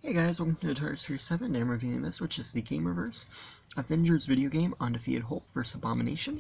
Hey guys, welcome to Untitled Series 7, and I'm reviewing this, which is the Gamerverse Avengers video game, Undefeated Hulk vs. Abomination.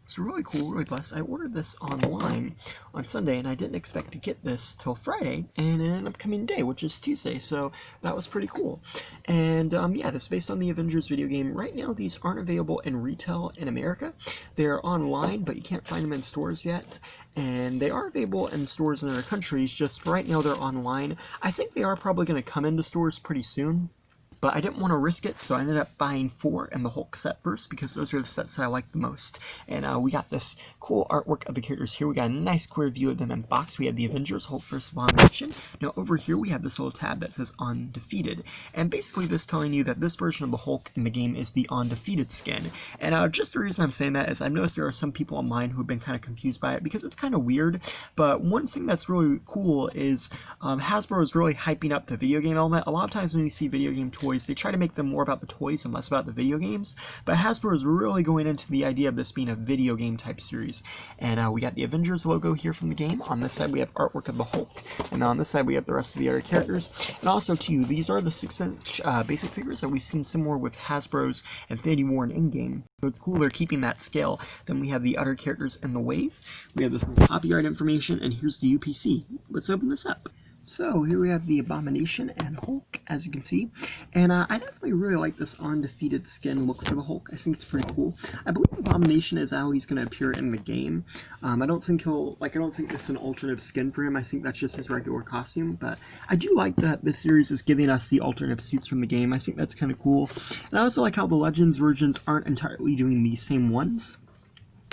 It's really cool, really blessed. I ordered this online on Sunday, and I didn't expect to get this till Friday, and it ended up coming today, which is Tuesday, so that was pretty cool. And yeah, this is based on the Avengers video game. Right now, these aren't available in retail in America. They're online, but you can't find them in stores yet. And they are available in stores in other countries, just right now they're online. I think they are probably going to come into stores pretty soon. But I didn't want to risk it, so I ended up buying 4 and the Hulk set first, because those are the sets that I like the most. And we got this cool artwork of the characters here. We got a nice square view of them in box. We have the Avengers, Hulk vs. Abomination. Now over here we have this little tab that says Undefeated. And basically this is telling you that this version of the Hulk in the game is the Undefeated skin. And just the reason I'm saying that is I've noticed there are some people online who have been kind of confused by it, because it's kind of weird. But one thing that's really cool is Hasbro is really hyping up the video game element. A lot of times when you see video game toys, they try to make them more about the toys and less about the video games, but Hasbro is really going into the idea of this being a video game type series. And we got the Avengers logo here from the game. On this side we have artwork of the Hulk, and on this side we have the rest of the other characters. And also too, these are the 6-inch basic figures that we've seen similar with Hasbro's Infinity War and Endgame. So it's cool they're keeping that scale. Then we have the other characters in the wave. We have this copyright information, and here's the UPC. Let's open this up. So here we have the Abomination and Hulk, as you can see, and I definitely really like this Undefeated skin look for the Hulk. I think it's pretty cool. I believe Abomination is how he's going to appear in the game. I don't think this is an alternate skin for him. I think that's just his regular costume, but I do like that this series is giving us the alternate suits from the game. I think that's kind of cool, and I also like how the Legends versions aren't entirely doing these same ones.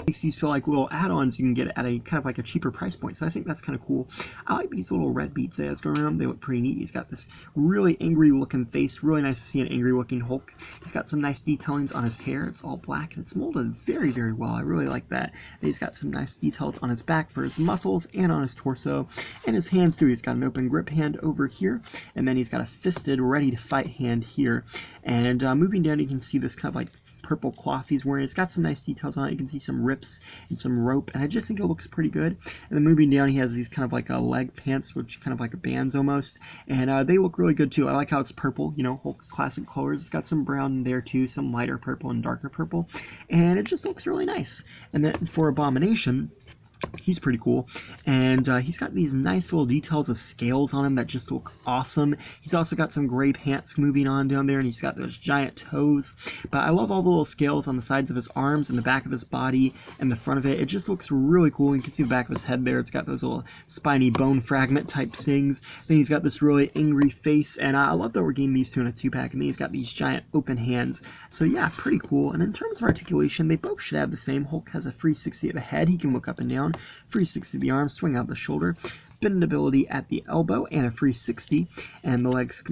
Makes these feel like little add-ons you can get at a kind of like a cheaper price point, so I think that's kind of cool. I like these little red beads that has going around. They look pretty neat. He's got this really angry looking face. Really nice to see an angry looking Hulk. He's got some nice detailings on his hair. It's all black and it's molded very, very well. I really like that. And he's got some nice details on his back for his muscles and on his torso, and his hands too. He's got an open grip hand over here, and then he's got a fisted ready to fight hand here. And moving down, you can see this kind of like purple cloth he's wearing. It's got some nice details on it. You can see some rips and some rope, and I just think it looks pretty good. And then moving down, he has these kind of like leg pants, which kind of like bands almost, and they look really good too. I like how it's purple, you know, Hulk's classic colors. It's got some brown in there too, some lighter purple and darker purple, and it just looks really nice. And then for Abomination, he's pretty cool, and he's got these nice little details of scales on him that just look awesome. He's also got some gray pants moving on down there, and he's got those giant toes. But I love all the little scales on the sides of his arms and the back of his body and the front of it. It just looks really cool. You can see the back of his head there. It's got those little spiny bone fragment type things. Then he's got this really angry face, and I love that we're getting these two in a 2-pack. And then he's got these giant open hands. So yeah, pretty cool. And in terms of articulation, they both should have the same. Hulk has a 360 at the head. He can look up and down. 360 the arm, swing out the shoulder, bendability at the elbow, and a 360, and the legs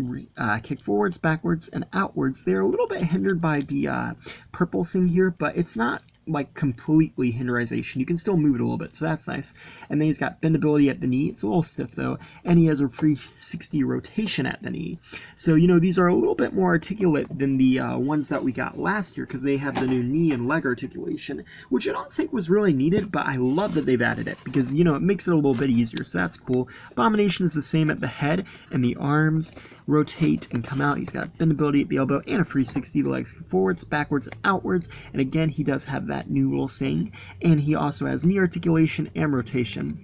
kick forwards, backwards, and outwards. They're a little bit hindered by the purple thing here, but it's not like completely hinderization. You can still move it a little bit, so that's nice. And then he's got bendability at the knee. It's a little stiff though, and he has a 360 rotation at the knee. So you know, these are a little bit more articulate than the ones that we got last year, because they have the new knee and leg articulation, which I don't think was really needed, but I love that they've added it, because you know, it makes it a little bit easier, so that's cool. Abomination is the same at the head, and the arms rotate and come out. He's got bendability at the elbow and a 360. The legs forwards, backwards, and outwards, and again, he does have that new little saying, and he also has knee articulation and rotation.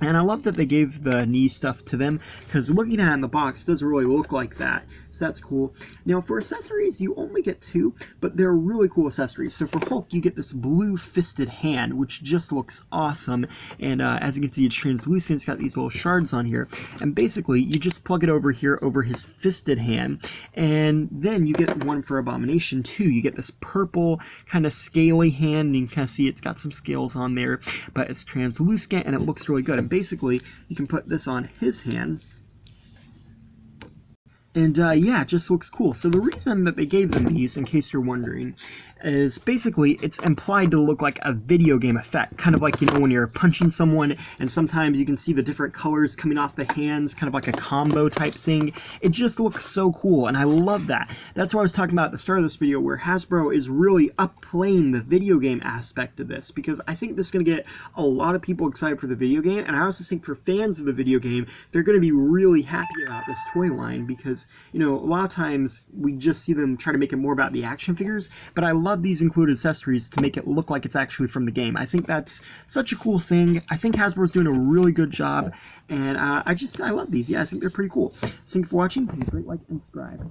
And I love that they gave the knee stuff to them, because looking at it in the box doesn't really look like that, so that's cool. Now for accessories, you only get 2, but they're really cool accessories. So for Hulk, you get this blue fisted hand, which just looks awesome, and as you can see, it's translucent. It's got these little shards on here, and basically you just plug it over here over his fisted hand, and then you get one for Abomination too. You get this purple kind of scaly hand, and you can kind of see it's got some scales on there, but it's translucent and it looks really good. And basically, you can put this on his hand, and yeah, it just looks cool. So the reason that they gave them these, in case you're wondering, is basically it's implied to look like a video game effect, kind of like, you know, when you're punching someone and sometimes you can see the different colors coming off the hands, kind of like a combo type thing. It just looks so cool, and I love that. That's what I was talking about at the start of this video, where Hasbro is really upplaying the video game aspect of this, because I think this is going to get a lot of people excited for the video game, and I also think for fans of the video game, they're going to be really happy about this toy line, because games, you know, a lot of times we just see them try to make it more about the action figures, but I love these included accessories to make it look like it's actually from the game. I think that's such a cool thing. I think Hasbro's doing a really good job, and I love these. Yeah, I think they're pretty cool. Thank you for watching. Please rate, like, and subscribe.